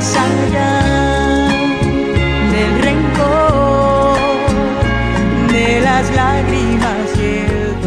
más allá del rencor, de las lágrimas y el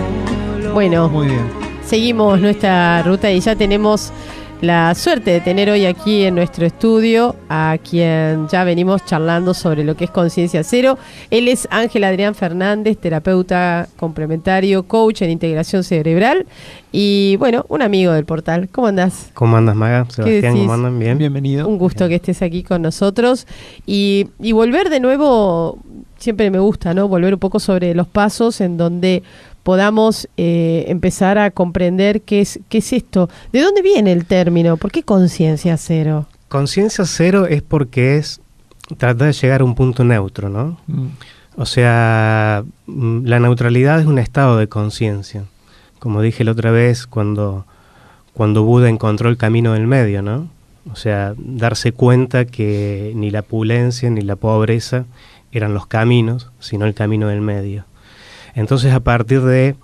dolor. Bueno, Muy bien. seguimos nuestra ruta y ya tenemos la suerte de tener hoy aquí en nuestro estudio a quien ya venimos charlando sobre lo que es Conciencia Cero. Él es Ángel Adrián Fernández, terapeuta complementario, coach en integración cerebral y, bueno, un amigo del portal. ¿Cómo andás? ¿Cómo andas, Maga? Sebastián, decís? ¿cómo andan? Bien. Bienvenido. Un gusto que estés aquí con nosotros y volver de nuevo, siempre me gusta, ¿no? Volver un poco sobre los pasos en donde podamos empezar a comprender qué es esto. ¿De dónde viene el término? ¿Por qué conciencia cero? Conciencia cero es porque es tratar de llegar a un punto neutro, ¿no? O sea, la neutralidad es un estado de conciencia. Como dije la otra vez cuando Buda encontró el camino del medio, ¿no? O sea, darse cuenta que ni la opulencia ni la pobreza eran los caminos, sino el camino del medio. Entonces, a partir de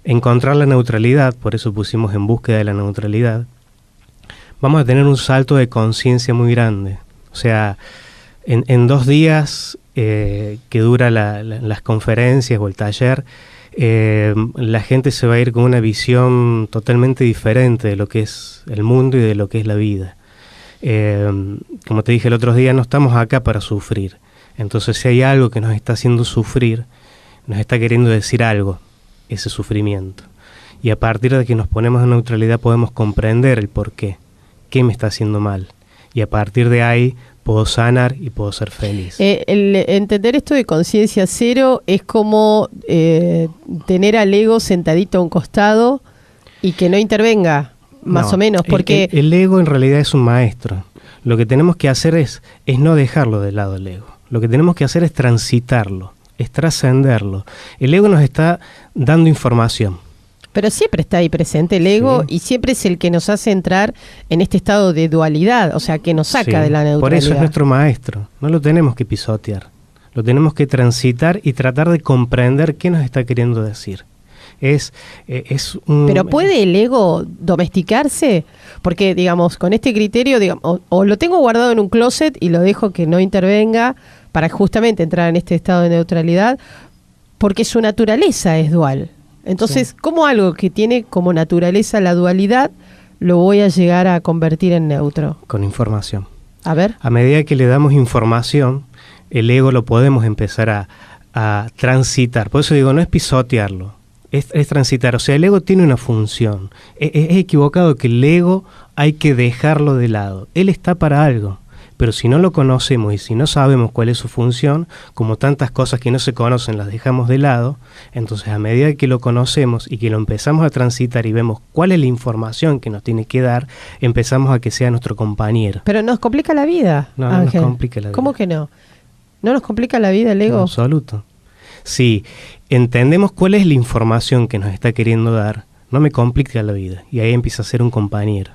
encontrar la neutralidad, por eso pusimos en búsqueda de la neutralidad, vamos a tener un salto de conciencia muy grande. O sea, en 2 días que dura las conferencias o el taller, la gente se va a ir con una visión totalmente diferente de lo que es el mundo y de lo que es la vida. Como te dije el otro día, no estamos acá para sufrir. Entonces, si hay algo que nos está haciendo sufrir, nos está queriendo decir algo, ese sufrimiento. Y a partir de que nos ponemos en neutralidad podemos comprender el por qué me está haciendo mal. Y a partir de ahí puedo sanar y puedo ser feliz. El entender esto de conciencia cero es como tener al ego sentadito a un costado y que no intervenga, más o menos, porque el ego en realidad es un maestro. Lo que tenemos que hacer es no dejarlo de lado el ego. Lo que tenemos que hacer es transitarlo, es trascenderlo. El ego nos está dando información. Pero siempre está ahí presente el ego, sí, y siempre es el que nos hace entrar en este estado de dualidad, o sea, que nos saca de la neutralidad. Por eso es nuestro maestro, no lo tenemos que pisotear, lo tenemos que transitar y tratar de comprender qué nos está queriendo decir. Pero ¿puede el ego domesticarse? Porque, digamos, con este criterio, digamos, o lo tengo guardado en un closet y lo dejo que no intervenga para justamente entrar en este estado de neutralidad, porque su naturaleza es dual. Entonces, sí, ¿cómo algo que tiene como naturaleza la dualidad lo voy a llegar a convertir en neutro? Con información. A ver. A medida que le damos información, el ego lo podemos empezar a transitar. Por eso digo, no es pisotearlo, es transitar. O sea, el ego tiene una función. Es equivocado que el ego hay que dejarlo de lado. Él está para algo. Pero si no lo conocemos y si no sabemos cuál es su función, como tantas cosas que no se conocen las dejamos de lado, entonces a medida que lo conocemos y que lo empezamos a transitar y vemos cuál es la información que nos tiene que dar, empezamos a que sea nuestro compañero. Pero nos complica la vida, No, Ángel. No nos complica la vida. ¿Cómo que no? ¿No nos complica la vida el ego? En absoluto. Si entendemos cuál es la información que nos está queriendo dar, no me complica la vida y ahí empieza a ser un compañero.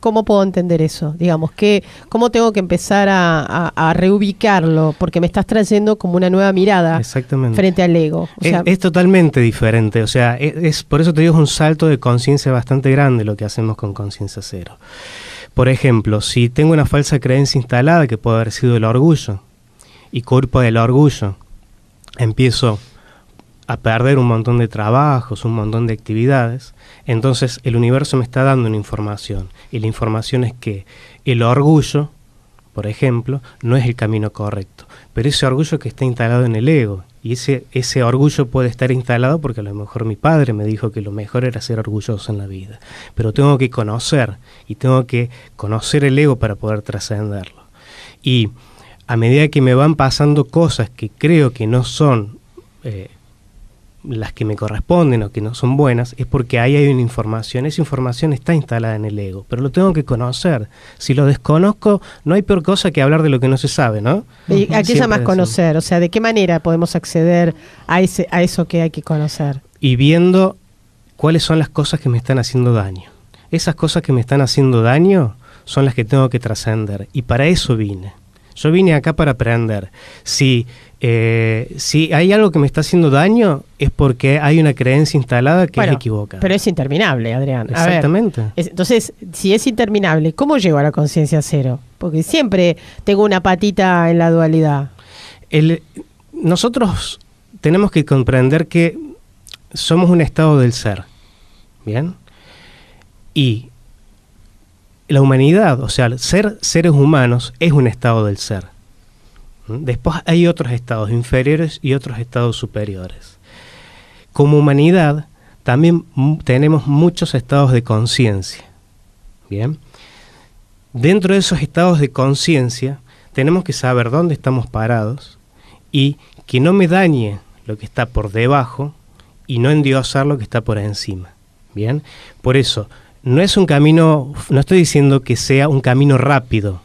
¿Cómo puedo entender eso? Digamos, ¿cómo tengo que empezar a reubicarlo? Porque me estás trayendo como una nueva mirada frente al ego. O sea, es totalmente diferente. O sea, es por eso te digo, es un salto de conciencia bastante grande lo que hacemos con Conciencia Cero. Por ejemplo, si tengo una falsa creencia instalada que puede haber sido el orgullo, y culpa del orgullo, empiezo a perder un montón de trabajos, un montón de actividades, entonces el universo me está dando una información, y la información es que el orgullo, por ejemplo, no es el camino correcto, pero ese orgullo que está instalado en el ego, y ese orgullo puede estar instalado porque a lo mejor mi padre me dijo que lo mejor era ser orgulloso en la vida, pero tengo que conocer, y tengo que conocer el ego para poder trascenderlo. Y a medida que me van pasando cosas que creo que no son las que me corresponden o que no son buenas, es porque ahí hay una información. Esa información está instalada en el ego, pero lo tengo que conocer. Si lo desconozco, no hay peor cosa que hablar de lo que no se sabe, ¿no? ¿Y a qué llamas conocer? O sea, ¿de qué manera podemos acceder a eso que hay que conocer? Y viendo cuáles son las cosas que me están haciendo daño. Esas cosas que me están haciendo daño son las que tengo que trascender, y para eso vine. Yo vine acá para aprender. Si Si hay algo que me está haciendo daño, es porque hay una creencia instalada que es equivocada. Pero es interminable, Adrián. Exactamente. Entonces, si es interminable, ¿cómo llego a la conciencia cero? Porque siempre tengo una patita en la dualidad. Nosotros tenemos que comprender que somos un estado del ser, ¿bien? Y la humanidad, o sea, ser seres humanos es un estado del ser. Después hay otros estados inferiores y otros estados superiores. Como humanidad también tenemos muchos estados de conciencia, ¿bien? Dentro de esos estados de conciencia tenemos que saber dónde estamos parados y que no me dañe lo que está por debajo y no endiosar lo que está por encima, ¿bien? Por eso, no es un camino, no estoy diciendo que sea un camino rápido,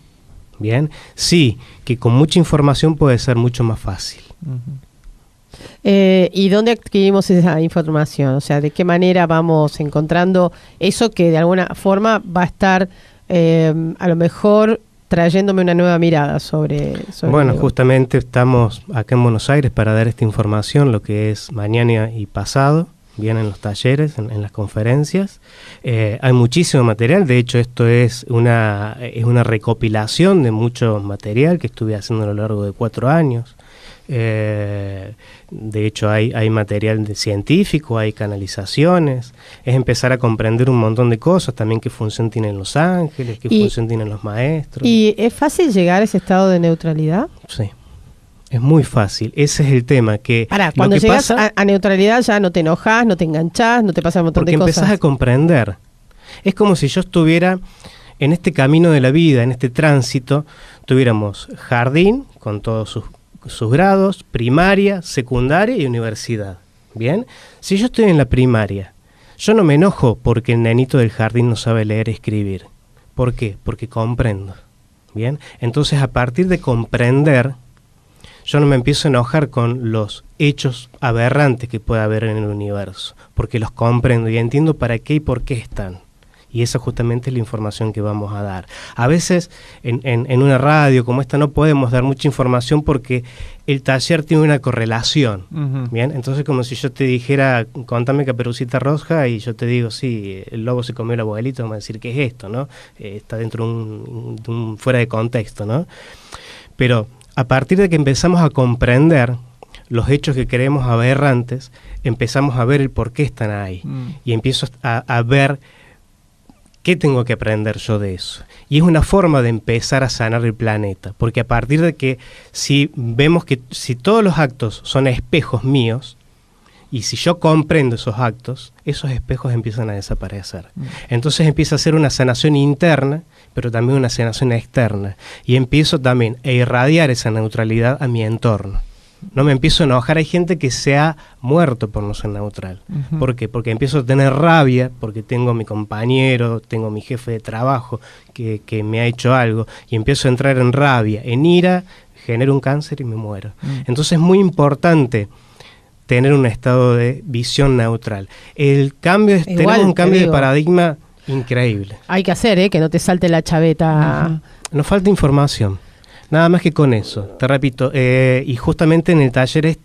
¿bien? Sí, que con mucha información puede ser mucho más fácil. ¿Y dónde adquirimos esa información? O sea, ¿de qué manera vamos encontrando eso que de alguna forma va a estar a lo mejor trayéndome una nueva mirada sobre bueno, justamente estamos acá en Buenos Aires para dar esta información, lo que es mañana y pasado, bien, en los talleres, en las conferencias. Hay muchísimo material, de hecho esto es una recopilación de mucho material que estuve haciendo a lo largo de 4 años. De hecho hay material científico, hay canalizaciones, es empezar a comprender un montón de cosas, también qué función tienen los ángeles, qué función tienen los maestros. ¿Y es fácil llegar a ese estado de neutralidad? Sí. Es muy fácil, ese es el tema. Que cuando llegas a neutralidad ya no te enojas, no te enganchás, no te pasa un montón de cosas. Porque empezás a comprender. Es como si yo estuviera en este camino de la vida, en este tránsito, tuviéramos jardín con todos sus grados, primaria, secundaria y universidad. ¿Bien? Si yo estoy en la primaria, yo no me enojo porque el nenito del jardín no sabe leer y escribir. ¿Por qué? Porque comprendo. ¿Bien? Entonces, a partir de comprender, yo no me empiezo a enojar con los hechos aberrantes que puede haber en el universo, porque los comprendo y entiendo para qué y por qué están. Y esa justamente es la información que vamos a dar. A veces en una radio como esta no podemos dar mucha información porque el taller tiene una correlación. ¿Bien? Entonces, como si yo te dijera, contame Caperucita Roja, y yo te digo, sí, el lobo se comió el abuelito, vamos a decir, ¿qué es esto? ¿No? Está dentro de un fuera de contexto, ¿no? Pero a partir de que empezamos a comprender los hechos que creemos aberrantes, empezamos a ver el por qué están ahí. Y empiezo a ver qué tengo que aprender yo de eso. Y es una forma de empezar a sanar el planeta, porque a partir de que si vemos que si todos los actos son espejos míos, y si yo comprendo esos actos, esos espejos empiezan a desaparecer. Entonces empieza a ser una sanación interna, pero también una sanación externa. Y empiezo también a irradiar esa neutralidad a mi entorno. No me empiezo a enojar. Hay gente que se ha muerto por no ser neutral. ¿Por qué? Porque empiezo a tener rabia, porque tengo a mi compañero, tengo a mi jefe de trabajo que me ha hecho algo, y empiezo a entrar en rabia, en ira, genero un cáncer y me muero. Entonces es muy importante tener un estado de visión neutral. El cambio es, tenemos un cambio de paradigma increíble. Hay que hacer, que no te salte la chaveta. Nos falta información. Nada más que con eso, te repito, y justamente en el taller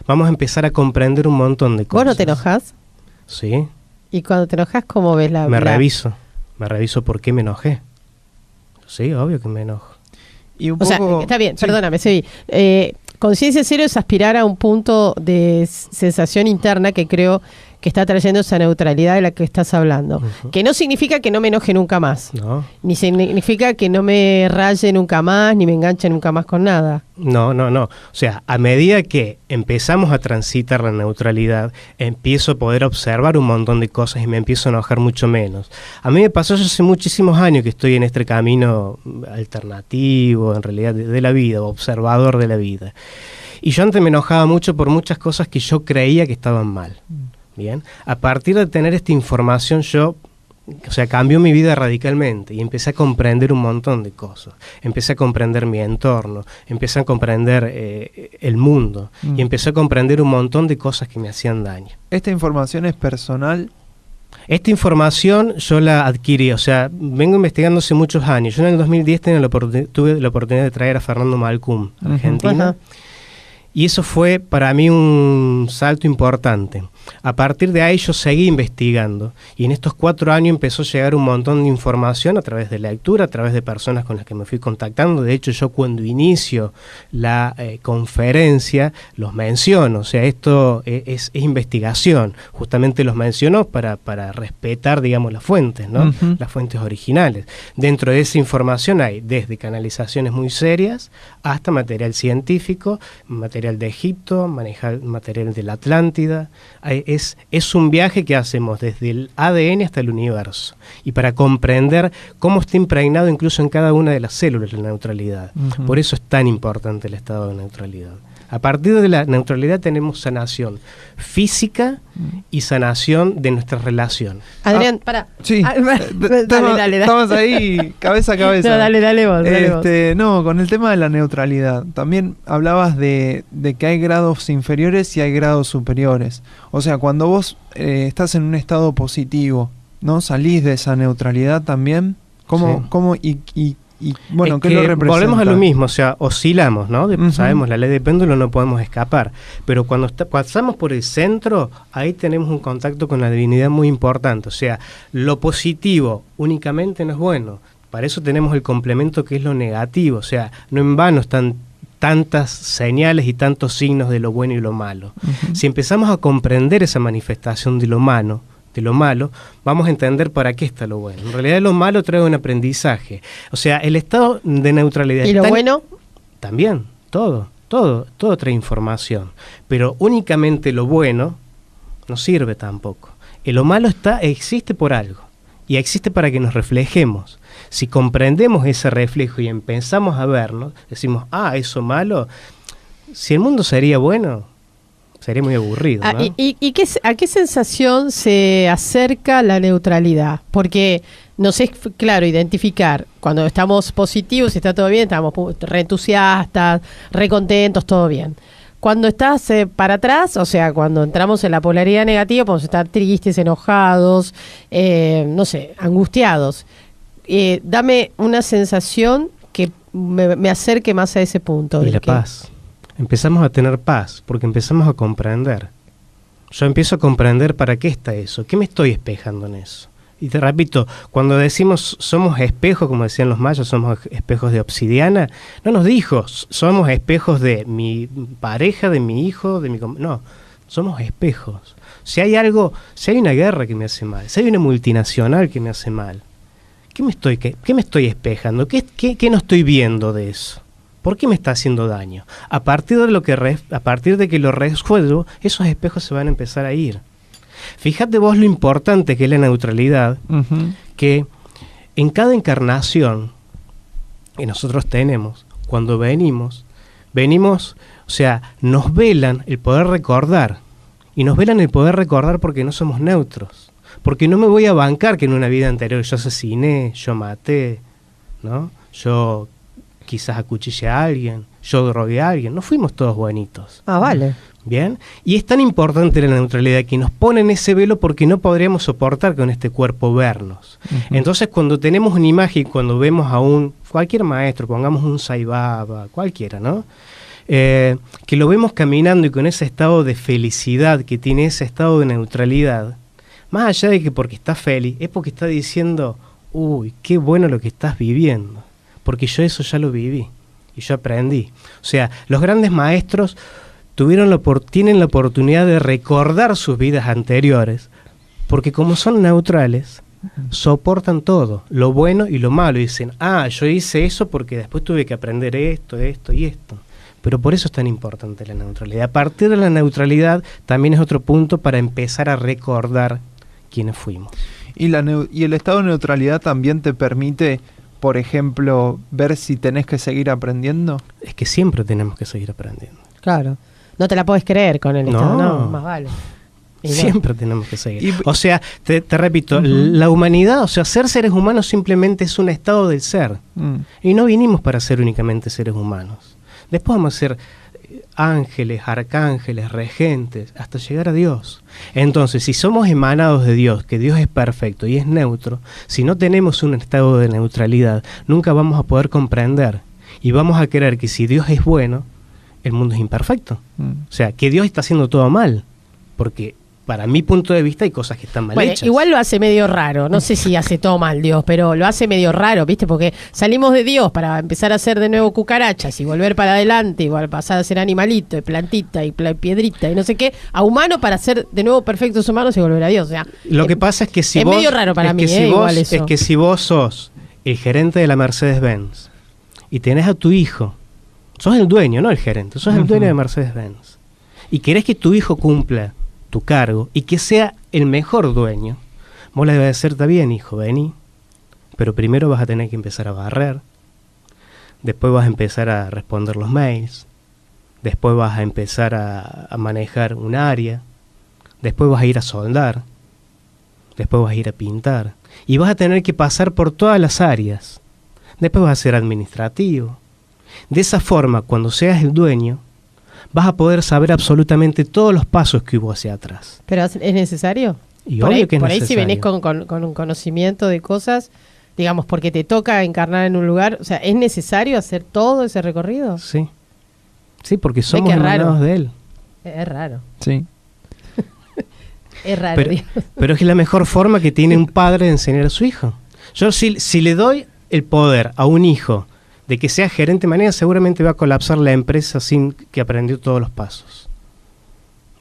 vamos a empezar a comprender un montón de cosas. ¿Vos no te enojás? Sí. ¿Y cuando te enojas, cómo ves la...? Me reviso por qué me enojé. Sí, obvio que me enojo. Y un poco... O sea, está bien, sí. Perdóname, seguí. Conciencia cero es aspirar a un punto de sensación interna que creo que está trayendo esa neutralidad de la que estás hablando. Que no significa que no me enoje nunca más. No. Ni significa que no me raye nunca más, ni me enganche nunca más con nada. No. O sea, a medida que empezamos a transitar la neutralidad, empiezo a poder observar un montón de cosas y me empiezo a enojar mucho menos. A mí me pasó hace muchísimos años que estoy en este camino alternativo, en realidad, de la vida, observador de la vida. Y yo antes me enojaba mucho por muchas cosas que yo creía que estaban mal. Bien, a partir de tener esta información cambió mi vida radicalmente y empecé a comprender un montón de cosas. Empecé a comprender mi entorno, empecé a comprender el mundo y empecé a comprender un montón de cosas que me hacían daño. ¿Esta información es personal? Esta información yo la adquirí, vengo investigando hace muchos años. Yo en el 2010 tuve la oportunidad de traer a Fernando Malcum a Argentina. Y eso fue para mí un salto importante. A partir de ahí yo seguí investigando y en estos 4 años empezó a llegar un montón de información a través de lectura, a través de personas con las que me fui contactando. De hecho, yo cuando inicio la conferencia los menciono, o sea, esto es investigación. Justamente los menciono para respetar, digamos, las fuentes, ¿no? Uh-huh. Las fuentes originales. Dentro de esa información hay desde canalizaciones muy serias hasta material científico, material de Egipto, material de la Atlántida. Es un viaje que hacemos desde el ADN hasta el universo, y para comprender cómo está impregnado incluso en cada una de las células la neutralidad. Uh-huh. Por eso es tan importante el estado de neutralidad. A partir de la neutralidad tenemos sanación física y sanación de nuestra relación. Adrián, para. Sí. Dale. Estamos ahí cabeza a cabeza. No, dale vos. No, con el tema de la neutralidad. También hablabas de que hay grados inferiores y hay grados superiores. O sea, cuando vos estás en un estado positivo, ¿no? Salís de esa neutralidad también. ¿Cómo y bueno, ¿qué lo representa? Volvemos a lo mismo, o sea, oscilamos, ¿no? Uh-huh. Sabemos, la ley de péndulo no podemos escapar, pero cuando pasamos por el centro, ahí tenemos un contacto con la divinidad muy importante. O sea, lo positivo únicamente no es bueno, para eso tenemos el complemento que es lo negativo. O sea, no en vano están tantas señales y tantos signos de lo bueno y lo malo. Uh-huh. Si empezamos a comprender esa manifestación de lo malo, vamos a entender para qué está lo bueno. En realidad lo malo trae un aprendizaje. O sea, el estado de neutralidad... ¿Y lo bueno? También, todo trae información. Pero únicamente lo bueno no sirve tampoco. Lo malo existe por algo. Y existe para que nos reflejemos. Si comprendemos ese reflejo y empezamos a vernos, decimos, eso malo, si el mundo sería bueno... sería muy aburrido, ¿no? ¿Y a qué sensación se acerca la neutralidad? Porque nos es claro identificar cuando estamos positivos, está todo bien, estamos re entusiastas, re contentos, todo bien. Cuando estás para atrás, o sea, cuando entramos en la polaridad negativa, podemos estar tristes, enojados, angustiados. Dame una sensación que me acerque más a ese punto. Y la paz. Empezamos a tener paz, porque empezamos a comprender. Yo empiezo a comprender para qué está eso, qué me estoy espejando en eso. Y te repito, cuando decimos somos espejos, como decían los mayas, somos espejos de obsidiana, no nos dijo, somos espejos de mi pareja, de mi hijo, no, somos espejos. Si hay una guerra que me hace mal, si hay una multinacional que me hace mal, ¿qué me estoy espejando? ¿Qué no estoy viendo de eso? ¿Por qué me está haciendo daño? A partir de que lo resuelvo, esos espejos se van a empezar a ir. Fíjate vos lo importante que es la neutralidad, uh-huh. Que en cada encarnación que nosotros tenemos, cuando venimos, o sea, nos velan el poder recordar. Y nos velan el poder recordar porque no somos neutros. Porque no me voy a bancar que en una vida anterior yo asesiné, yo maté, ¿no? Yo quizás acuchille a alguien, yo drogué a alguien, no fuimos todos buenitos. Vale. Bien, y es tan importante la neutralidad que nos ponen ese velo porque no podríamos soportar con este cuerpo vernos. Uh-huh. Entonces cuando tenemos una imagen, cuando vemos a cualquier maestro, pongamos un Sai Baba, cualquiera, ¿no? Que lo vemos caminando y con ese estado de felicidad, que tiene ese estado de neutralidad, más allá de que porque está feliz, es porque está diciendo, uy, qué bueno lo que estás viviendo. Porque yo eso ya lo viví y yo aprendí. O sea, los grandes maestros tienen la oportunidad de recordar sus vidas anteriores, porque como son neutrales, soportan todo, lo bueno y lo malo. Y dicen, yo hice eso porque después tuve que aprender esto y esto. Pero por eso es tan importante la neutralidad. A partir de la neutralidad también es otro punto para empezar a recordar quiénes fuimos. Y el estado de neutralidad también te permite, por ejemplo, ver si tenés que seguir aprendiendo. Es que siempre tenemos que seguir aprendiendo. Claro. No te la podés creer con el estado, no, más vale. Siempre tenemos que seguir. O sea, te repito, uh-huh. La humanidad, o sea, ser seres humanos simplemente es un estado del ser. Y no vinimos para ser únicamente seres humanos. Después vamos a ser ángeles, arcángeles, regentes, hasta llegar a Dios. Entonces, si somos emanados de Dios, que Dios es perfecto y es neutro, si no tenemos un estado de neutralidad, nunca vamos a poder comprender. Y vamos a creer que si Dios es bueno, el mundo es imperfecto. O sea, que Dios está haciendo todo mal. Porque para mi punto de vista hay cosas que están mal hechas. Igual lo hace medio raro. No sé si hace todo mal Dios, pero lo hace medio raro, ¿viste? Porque salimos de Dios para empezar a hacer de nuevo cucarachas y volver para adelante y pasar a ser animalito y plantita y piedrita y no sé qué, a humano para ser de nuevo perfectos humanos y volver a Dios. O sea, lo que pasa es que si es vos... medio raro para mí, igual eso. Es que si vos sos el gerente de la Mercedes-Benz y tenés a tu hijo, sos el dueño, no el gerente, sos el dueño de Mercedes-Benz, y querés que tu hijo cumpla tu cargo y que sea el mejor dueño, vos le debes decir, está bien, hijo, vení, pero primero vas a tener que empezar a barrer, después vas a empezar a responder los mails, después vas a empezar a manejar un área, después vas a ir a soldar, después vas a ir a pintar, y vas a tener que pasar por todas las áreas, después vas a ser administrativo. De esa forma, cuando seas el dueño, vas a poder saber absolutamente todos los pasos que hubo hacia atrás. ¿Pero es necesario? Y por obvio ahí, que es por ahí necesario. si venís con un conocimiento de cosas, digamos, porque te toca encarnar en un lugar, o sea, ¿es necesario hacer todo ese recorrido? Sí. Sí, porque somos qué raro. hermanos de él. Es raro. Sí. Es raro. Pero es la mejor forma que tiene un padre de enseñar a su hijo. Yo si le doy el poder a un hijo de que sea gerente de manera, seguramente va a colapsar la empresa sin que aprendió todos los pasos.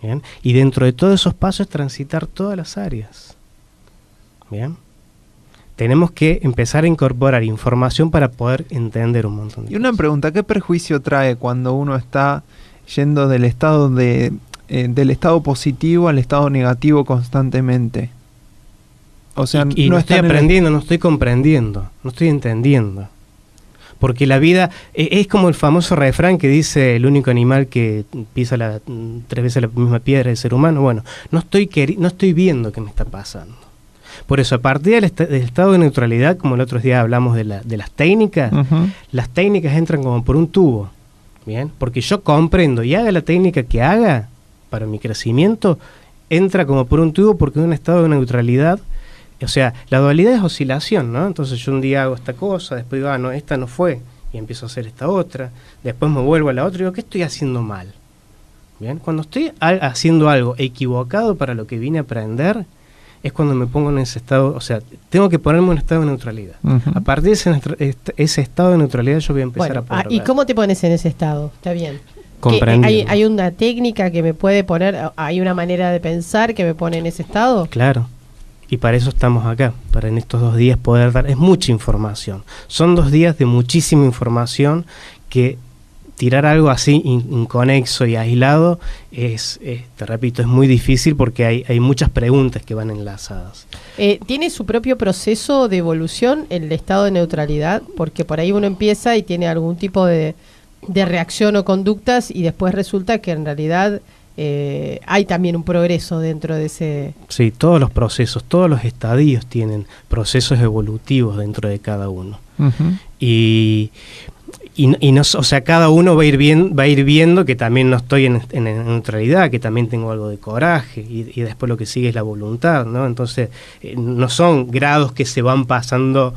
¿Bien? Y dentro de todos esos pasos es transitar todas las áreas. ¿Bien? Tenemos que empezar a incorporar información para poder entender un montón de Y una cosas. pregunta, ¿qué perjuicio trae cuando uno está yendo del estado del estado positivo al estado negativo constantemente? O sea, y no estoy está en el- aprendiendo, no estoy comprendiendo, no estoy entendiendo. Porque la vida es como el famoso refrán que dice el único animal que pisa 3 veces la misma piedra es el ser humano. Bueno, no estoy viendo qué me está pasando. Por eso, a partir del estado de neutralidad, como el otro día hablamos de las técnicas, las técnicas entran como por un tubo, ¿bien? Porque yo comprendo y haga la técnica que haga para mi crecimiento, entra como por un tubo porque es un estado de neutralidad. O sea, la dualidad es oscilación, ¿no? Entonces yo un día hago esta cosa, después digo, no, esta no fue, y empiezo a hacer esta otra, después me vuelvo a la otra y digo, ¿qué estoy haciendo mal? Bien, cuando estoy haciendo algo equivocado para lo que vine a aprender, es cuando me pongo en ese estado, o sea, tengo que ponerme en un estado de neutralidad. A partir de ese estado de neutralidad yo voy a empezar a poder ¿y ver. cómo te pones en ese estado? Está bien. Comprendiendo. ¿Hay una técnica que me puede poner, hay una manera de pensar que me pone en ese estado? Claro. Y para eso estamos acá, para en estos 2 días poder dar, es mucha información. Son 2 días de muchísima información que tirar algo así inconexo y aislado te repito, es muy difícil porque hay muchas preguntas que van enlazadas. ¿Tiene su propio proceso de evolución el estado de neutralidad? Porque por ahí uno empieza y tiene algún tipo de reacción o conductas y después resulta que en realidad hay también un progreso dentro de ese... Sí, todos los procesos, todos los estadios tienen procesos evolutivos dentro de cada uno. Y no, o sea, cada uno va a ir viendo que también no estoy en neutralidad, que también tengo algo de coraje, y después lo que sigue es la voluntad, ¿no? Entonces, no son grados que se van pasando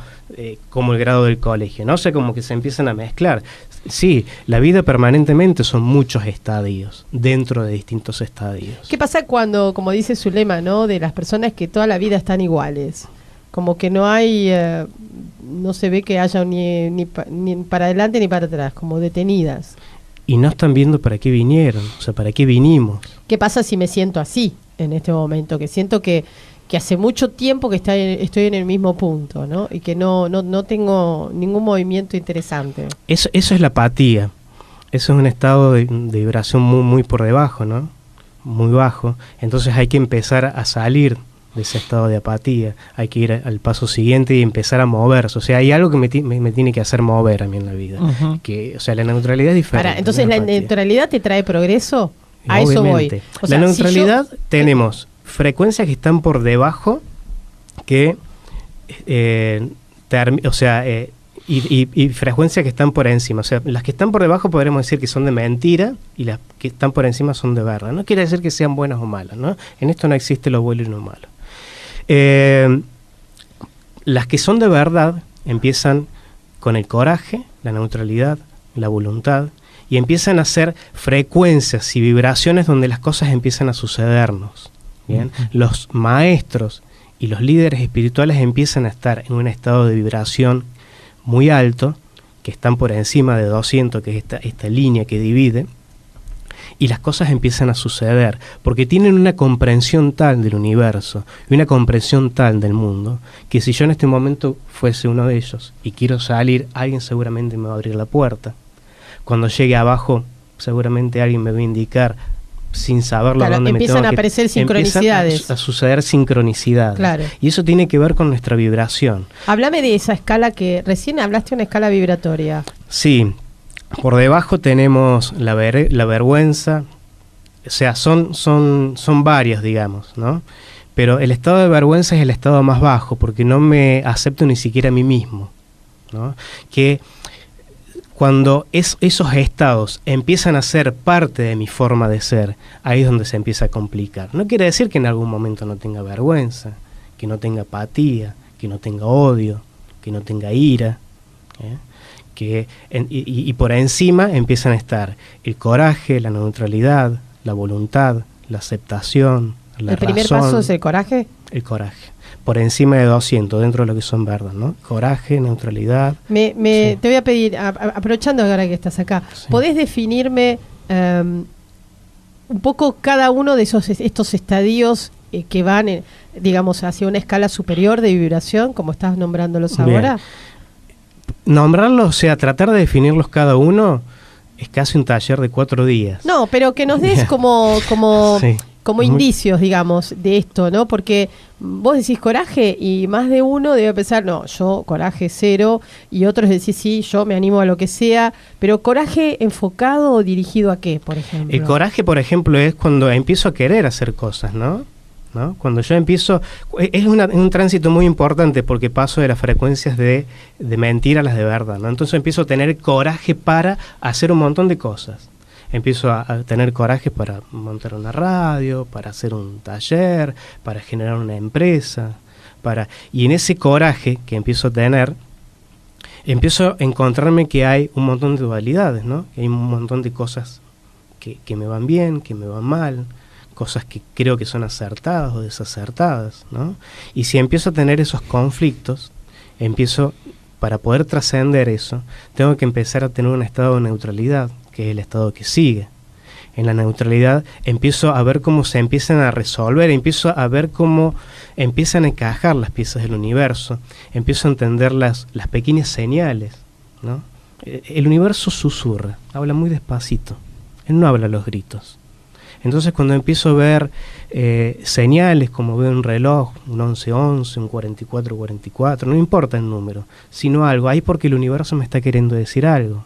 como el grado del colegio, ¿no? O sea, como que se empiezan a mezclar. Sí, la vida permanentemente son muchos estadios, dentro de distintos estadios. ¿Qué pasa cuando, como dice su lema, ¿no? De las personas que toda la vida están iguales? Como que no hay, no se ve que haya ni para adelante ni para atrás, como detenidas. Y no están viendo para qué vinieron, o sea, para qué vinimos. ¿Qué pasa si me siento así en este momento? Que siento que hace mucho tiempo que estoy en el mismo punto, ¿no? Y que no tengo ningún movimiento interesante. Eso es la apatía. Eso es un estado de vibración muy, muy por debajo, ¿no? Muy bajo. Entonces hay que empezar a salir de ese estado de apatía. Hay que ir al paso siguiente y empezar a moverse. O sea, hay algo que me tiene que hacer mover a mí en la vida. O sea, la neutralidad es diferente. Entonces, ¿la neutralidad te trae progreso? A eso voy. O sea, la neutralidad tenemos frecuencias que están por debajo que y frecuencias que están por encima. O sea, las que están por debajo podremos decir que son de mentira y las que están por encima son de verdad. No quiere decir que sean buenas o malas, ¿no? En esto no existe lo bueno y lo malo. Las que son de verdad empiezan con el coraje, la neutralidad, la voluntad, y empiezan a ser frecuencias y vibraciones donde las cosas empiezan a sucedernos. ¿Bien? Los maestros y los líderes espirituales empiezan a estar en un estado de vibración muy alto, que están por encima de 200, que es esta línea que divide, y las cosas empiezan a suceder, porque tienen una comprensión tal del universo y una comprensión tal del mundo, que si yo en este momento fuese uno de ellos y quiero salir, alguien seguramente me va a abrir la puerta. Cuando llegue abajo, seguramente alguien me va a indicar, sin saberlo, dónde me tengo que... Empiezan a aparecer sincronicidades. Empiezan a suceder sincronicidades. Claro. Y eso tiene que ver con nuestra vibración. Háblame de esa escala que recién hablaste, de una escala vibratoria. Sí. Por debajo tenemos la vergüenza, o sea, son varias, digamos, ¿no? Pero el estado de vergüenza es el estado más bajo, porque no me acepto ni siquiera a mí mismo, ¿no? Que cuando esos estados empiezan a ser parte de mi forma de ser, ahí es donde se empieza a complicar. No quiere decir que en algún momento no tenga vergüenza, que no tenga apatía, que no tenga odio, que no tenga ira, y por encima empiezan a estar el coraje, la neutralidad, la voluntad, la aceptación, la razón. ¿El primer paso es el coraje? El coraje. Por encima de 200, dentro de lo que son verdad, ¿no? Coraje, neutralidad. Sí. Te voy a pedir, aprovechando ahora que estás acá, sí. ¿Podés definirme un poco cada uno de estos estadios que van, digamos, hacia una escala superior de vibración, como estás nombrándolos ahora? Nombrarlos, o sea, tratar de definirlos cada uno es casi un taller de 4 días. No, pero que nos des como sí, como indicios, digamos, de esto, ¿no? Porque vos decís coraje y más de uno debe pensar, no, yo coraje 0, y otros decís, sí, yo me animo a lo que sea, pero coraje enfocado o dirigido a qué, por ejemplo. El coraje, por ejemplo, es cuando empiezo a querer hacer cosas, ¿no? Cuando yo empiezo, es un tránsito muy importante porque paso de las frecuencias de mentira a las de verdad, ¿no? Entonces empiezo a tener coraje para hacer un montón de cosas. Empiezo a tener coraje para montar una radio, para hacer un taller, para generar una empresa, y en ese coraje que empiezo a tener, empiezo a encontrarme que hay un montón de dualidades, ¿no? Que hay un montón de cosas que me van bien, que me van mal, cosas que creo que son acertadas o desacertadas, ¿no? Y si empiezo a tener esos conflictos, para poder trascender eso, tengo que empezar a tener un estado de neutralidad, que es el estado que sigue. En la neutralidad empiezo a ver cómo se empiezan a resolver, empiezo a ver cómo empiezan a encajar las piezas del universo, empiezo a entender las pequeñas señales, ¿no? El universo susurra, habla muy despacito, él no habla a los gritos. Entonces cuando empiezo a ver señales, como veo un reloj, un 11-11, un 44-44, no importa el número, sino algo, ahí porque el universo me está queriendo decir algo.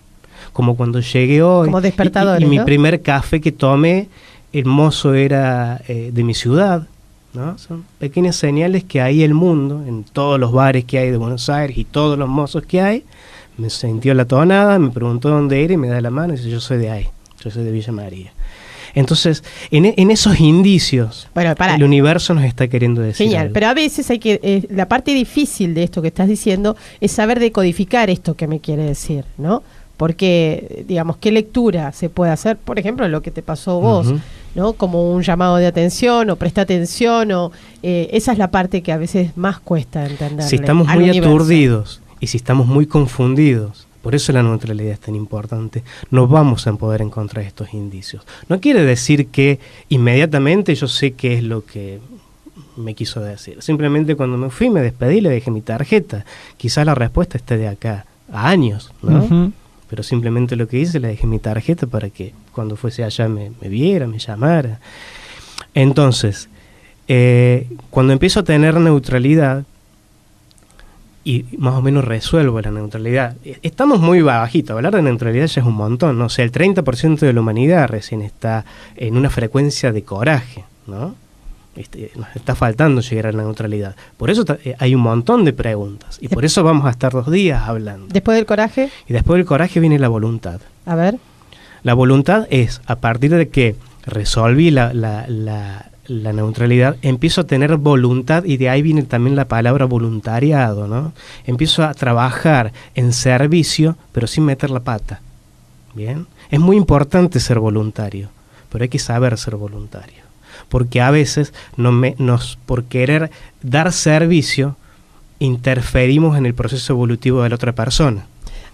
Como cuando llegué hoy, como despertadores, y mi primer café que tomé, el mozo era de mi ciudad, ¿no? Son pequeñas señales que ahí el mundo, en todos los bares que hay de Buenos Aires y todos los mozos que hay, me sintió la tonada, me preguntó dónde era y me da la mano y dice, yo soy de ahí, yo soy de Villa María. Entonces, en esos indicios, el universo nos está queriendo decir Genial, algo. Pero a veces hay que la parte difícil de esto que estás diciendo es saber decodificar esto que me quiere decir, ¿no? Porque, digamos, ¿qué lectura se puede hacer? Por ejemplo, lo que te pasó vos, ¿no? Como un llamado de atención o presta atención, o esa es la parte que a veces más cuesta entender. Si estamos muy aturdidos y si estamos muy confundidos, por eso la neutralidad es tan importante, no vamos a poder encontrar estos indicios. No quiere decir que inmediatamente yo sé qué es lo que me quiso decir. Simplemente cuando me fui, me despedí, le dejé mi tarjeta. Quizás la respuesta esté de acá a años, ¿no? Pero simplemente lo que hice, le dejé mi tarjeta para que cuando fuese allá me viera, me llamara. Entonces, cuando empiezo a tener neutralidad, y más o menos resuelvo la neutralidad. Estamos muy bajitos, hablar de neutralidad ya es un montón, ¿no? O sea, el 30% de la humanidad recién está en una frecuencia de coraje, ¿no? Nos está faltando llegar a la neutralidad. Por eso hay un montón de preguntas, y por eso vamos a estar 2 días hablando. ¿Después del coraje? Y después del coraje viene la voluntad. A ver. La voluntad es, a partir de que resolví la neutralidad, empiezo a tener voluntad, y de ahí viene también la palabra voluntariado, ¿no? Empiezo a trabajar en servicio, pero sin meter la pata, Bien, es muy importante ser voluntario, pero hay que saber ser voluntario, porque a veces por querer dar servicio interferimos en el proceso evolutivo de la otra persona.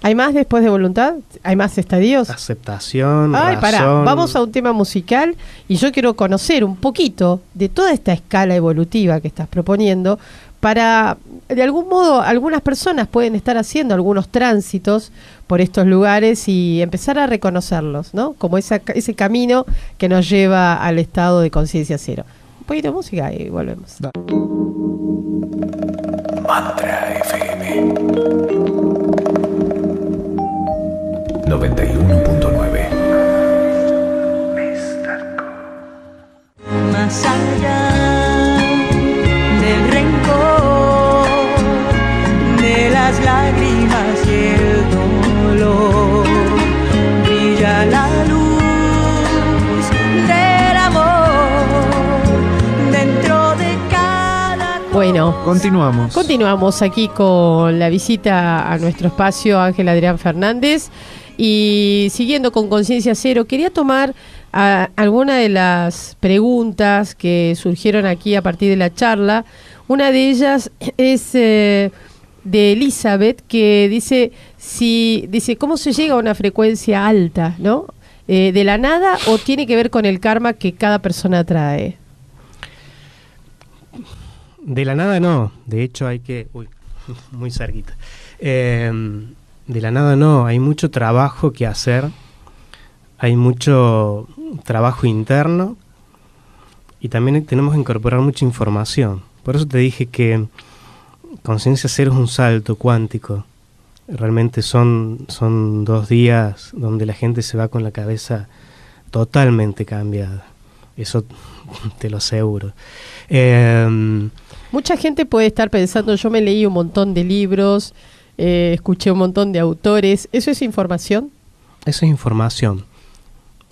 ¿Hay más después de voluntad? ¿Hay más estadios? Aceptación, Ay, razón. pará, vamos a un tema musical y yo quiero conocer un poquito de toda esta escala evolutiva que estás proponiendo para, de algún modo, algunas personas pueden estar haciendo algunos tránsitos por estos lugares y empezar a reconocerlos, ¿no? Como ese camino que nos lleva al estado de conciencia cero. Un poquito de música y volvemos. Mantra FM 91.9. Más allá del rencor, de las lágrimas y el dolor, brilla la luz del amor dentro de cada... Bueno, Continuamos aquí con la visita a nuestro espacio Ángel Adrián Fernández. Y siguiendo con Conciencia Cero, quería tomar alguna de las preguntas que surgieron aquí a partir de la charla. Una de ellas es de Elizabeth, que dice ¿cómo se llega a una frecuencia alta, ¿no? ¿De la nada o tiene que ver con el karma que cada persona trae? De la nada no, de hecho hay que... Uy, muy cerquita. De la nada no, hay mucho trabajo que hacer, hay mucho trabajo interno y también tenemos que incorporar mucha información. Por eso te dije que Conciencia Cero es un salto cuántico. Realmente son 2 días donde la gente se va con la cabeza totalmente cambiada. Eso te lo aseguro. Mucha gente puede estar pensando, yo me leí un montón de libros, escuché un montón de autores. ¿Eso es información? Eso es información.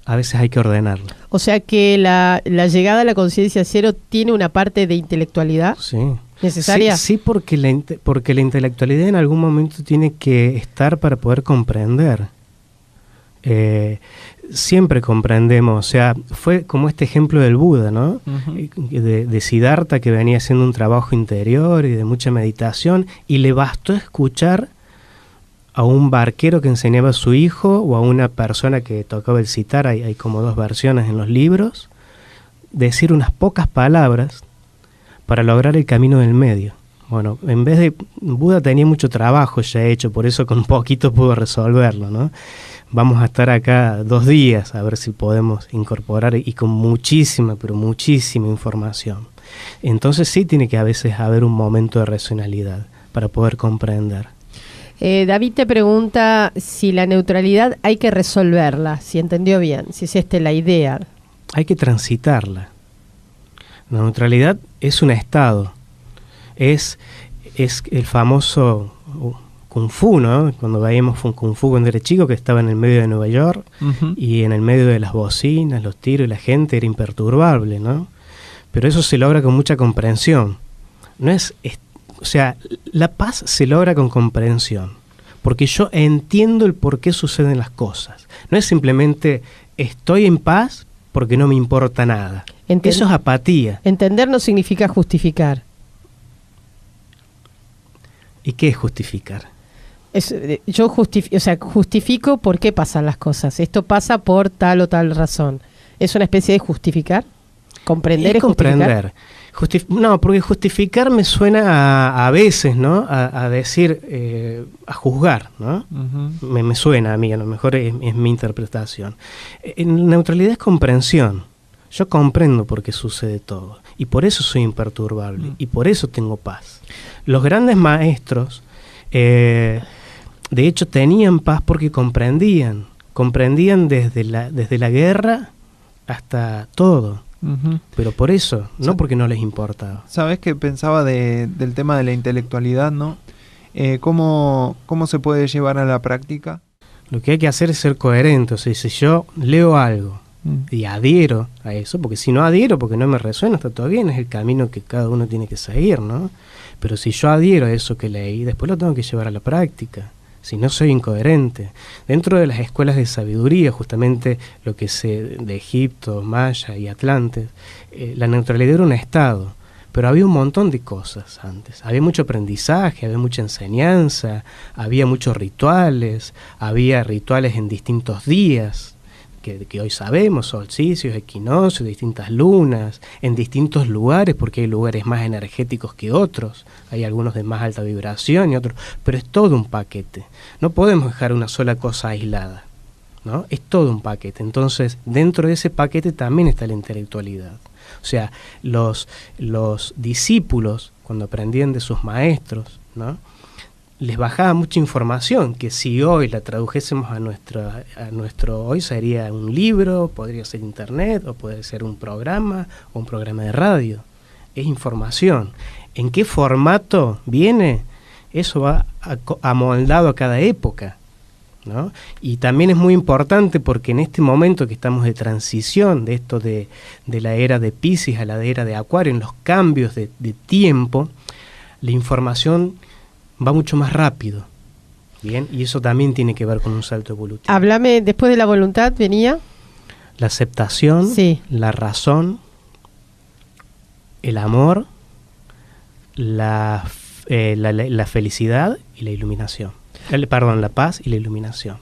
A veces hay que ordenarla. O sea que la llegada a la conciencia cero tiene una parte de intelectualidad. Sí. ¿Necesaria? Sí, porque la intelectualidad en algún momento tiene que estar para poder comprender. Siempre comprendemos, o sea, fue como este ejemplo del Buda, ¿no? De Siddhartha, que venía haciendo un trabajo interior y de mucha meditación, y le bastó escuchar a un barquero que enseñaba a su hijo o a una persona que tocaba el sitar, hay como 2 versiones en los libros, decir unas pocas palabras para lograr el camino del medio. Bueno, en vez de... Buda tenía mucho trabajo ya hecho, por eso con poquito pudo resolverlo, ¿no? Vamos a estar acá 2 días a ver si podemos incorporar y con muchísima, pero muchísima información. Entonces sí tiene que a veces haber un momento de racionalidad para poder comprender. David te pregunta si la neutralidad hay que resolverla, si entendió bien, si es la idea. Hay que transitarla. La neutralidad es un estado, es el famoso Kung Fu, ¿no? Cuando veíamos Kung Fu cuando era chico, que estaba en el medio de Nueva York y en el medio de las bocinas, los tiros y la gente era imperturbable, ¿no? Pero eso se logra con mucha comprensión. O sea, la paz se logra con comprensión, porque yo entiendo el por qué suceden las cosas. No es simplemente estoy en paz porque no me importa nada. Eso es apatía. Entender no significa justificar. ¿Y qué es justificar? Justifico por qué pasan las cosas. Esto pasa por tal o tal razón. ¿Es una especie de justificar? ¿Comprender es comprender? No, porque justificar me suena a veces, ¿no? A decir, a juzgar, ¿no? Me suena a mí, a lo mejor es mi interpretación. En neutralidad es comprensión. Yo comprendo por qué sucede todo. Y por eso soy imperturbable. Y por eso tengo paz. Los grandes maestros, de hecho, tenían paz porque comprendían. Comprendían desde la guerra hasta todo. Pero por eso, no porque no les importaba. ¿Sabes qué pensaba del tema de la intelectualidad, no? ¿Cómo se puede llevar a la práctica? Lo que hay que hacer es ser coherente. O sea, si yo leo algo y adhiero a eso, porque si no adhiero porque no me resuena, está todo bien, es el camino que cada uno tiene que seguir, ¿no? Pero si yo adhiero a eso que leí, después lo tengo que llevar a la práctica. si no soy incoherente. Dentro de las escuelas de sabiduría, justamente lo que sé de Egipto, Maya y Atlantes, la neutralidad era un estado, pero había un montón de cosas antes. Había mucho aprendizaje, había mucha enseñanza, había muchos rituales, había rituales en distintos días, que hoy sabemos, solsticios, equinoccios, distintas lunas, en distintos lugares, porque hay lugares más energéticos que otros, hay algunos de más alta vibración y otros, pero es todo un paquete. No podemos dejar una sola cosa aislada, ¿no? Es todo un paquete. Entonces, dentro de ese paquete también está la intelectualidad. O sea, los discípulos, cuando aprendían de sus maestros, ¿no?, les bajaba mucha información, que si hoy la tradujésemos a nuestro hoy sería un libro, podría ser internet, o puede ser un programa, o un programa de radio. Es información. ¿En qué formato viene? Eso va amoldado a cada época, ¿no? Y también es muy importante porque en este momento que estamos de transición, de esto de la era de Piscis a la era de Acuario, en los cambios de tiempo, la información va mucho más rápido, ¿bien? Y eso también tiene que ver con un salto evolutivo. Háblame, después de la voluntad venía la aceptación, sí, la razón, el amor, la felicidad y la iluminación. La paz y la iluminación.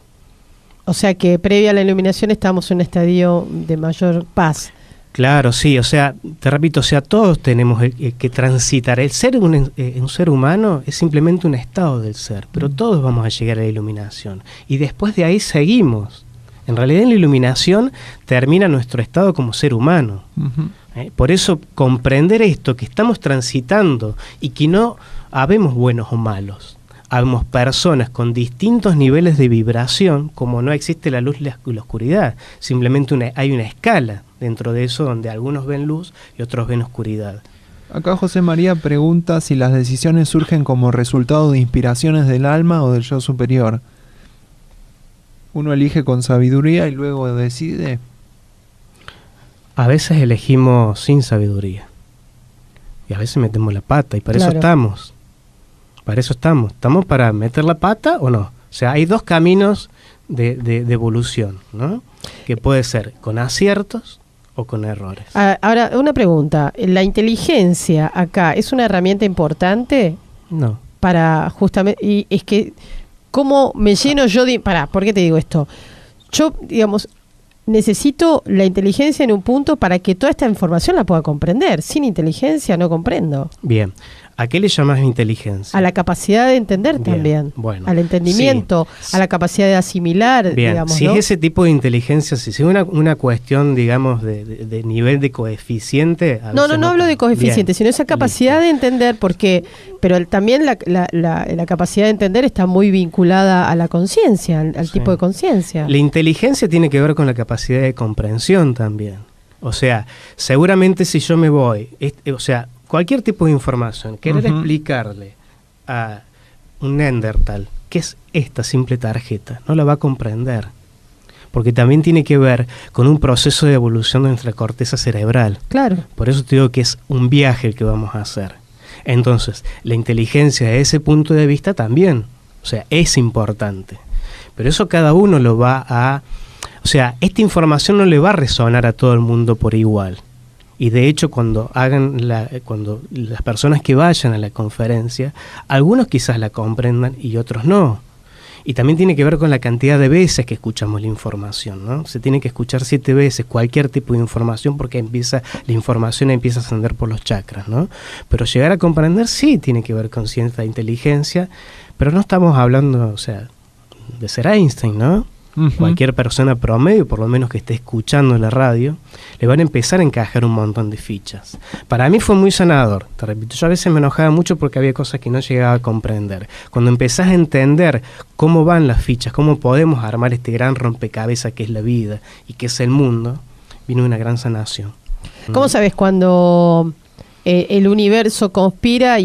O sea que previa a la iluminación estamos en un estadio de mayor paz. Claro, sí, o sea, te repito, o sea, todos tenemos que transitar. El ser un ser humano es simplemente un estado del ser, pero todos vamos a llegar a la iluminación. Y después de ahí seguimos. En realidad en la iluminación termina nuestro estado como ser humano. Por eso comprender esto, que estamos transitando y que no habemos buenos o malos. Habemos personas con distintos niveles de vibración, como no existe la luz y la oscuridad. Simplemente hay una escala dentro de eso donde algunos ven luz y otros ven oscuridad. Acá José María pregunta si las decisiones surgen como resultado de inspiraciones del alma o del yo superior. ¿Uno elige con sabiduría y luego decide? A veces elegimos sin sabiduría y a veces metemos la pata y para eso estamos. Para eso estamos. ¿Estamos para meter la pata o no? O sea, hay dos caminos de evolución, ¿no? Que puede ser con aciertos o con errores. Ahora, una pregunta. ¿La inteligencia acá es una herramienta importante? No. Para justamente... Y es que, ¿cómo me lleno yo de... ¿por qué te digo esto? Yo, digamos, necesito la inteligencia en un punto para que toda esta información la pueda comprender. Sin inteligencia no comprendo. Bien. ¿A qué le llamas inteligencia? A la capacidad de entender también, bueno, al entendimiento, sí, a la capacidad de asimilar, bien, digamos, si ¿no? es ese tipo de inteligencia, si es una cuestión, digamos, de nivel de coeficiente... No hablo de coeficiente, sino esa capacidad de entender, pero también la capacidad de entender está muy vinculada a la conciencia, al tipo de conciencia. La inteligencia tiene que ver con la capacidad de comprensión también. O sea, seguramente si yo me voy, cualquier tipo de información, querer explicarle a un Neandertal qué es esta simple tarjeta, no la va a comprender. Porque también tiene que ver con un proceso de evolución de nuestra corteza cerebral. Claro. Por eso te digo que es un viaje el que vamos a hacer. Entonces, la inteligencia de ese punto de vista también, o sea, es importante. Pero eso cada uno lo va a... O sea, esta información no le va a resonar a todo el mundo por igual. Y de hecho cuando las personas que vayan a la conferencia, algunos quizás la comprendan y otros no. Y también tiene que ver con la cantidad de veces que escuchamos la información, ¿no? Se tiene que escuchar 7 veces cualquier tipo de información porque la información empieza a ascender por los chakras, ¿no? Pero llegar a comprender sí tiene que ver con cierta inteligencia, pero no estamos hablando, o sea, de ser Einstein, ¿no? Cualquier persona promedio, por lo menos que esté escuchando la radio, le van a empezar a encajar un montón de fichas. Para mí fue muy sanador, te repito, yo a veces me enojaba mucho porque había cosas que no llegaba a comprender. Cuando empezás a entender cómo van las fichas, cómo podemos armar este gran rompecabezas que es la vida y que es el mundo, vino una gran sanación. ¿Cómo sabes cuando el universo conspira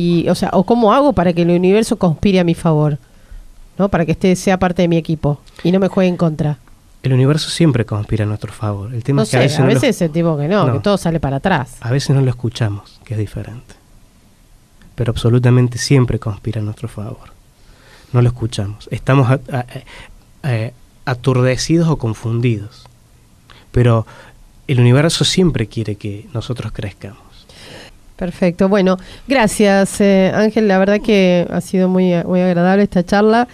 o cómo hago para que el universo conspire a mi favor? ¿No? Para que sea parte de mi equipo y no me juegue en contra. El universo siempre conspira a nuestro favor. El tema es que a veces sentimos que no, que todo sale para atrás. A veces no lo escuchamos, que es diferente. Pero absolutamente siempre conspira a nuestro favor. no lo escuchamos. Estamos aturdecidos o confundidos. Pero el universo siempre quiere que nosotros crezcamos. Perfecto. Bueno, gracias Ángel, la verdad que ha sido muy agradable esta charla,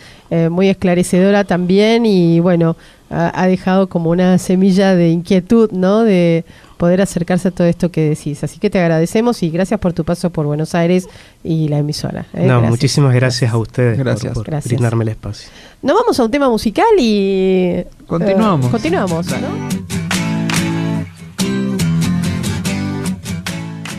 muy esclarecedora también, y bueno, ha dejado como una semilla de inquietud, ¿no? De poder acercarse a todo esto que decís. Así que te agradecemos y gracias por tu paso por Buenos Aires y la emisora. No, gracias. Muchísimas gracias a ustedes por Gracias. brindarme el espacio. Nos vamos a un tema musical y Continuamos. Continuamos, ¿no?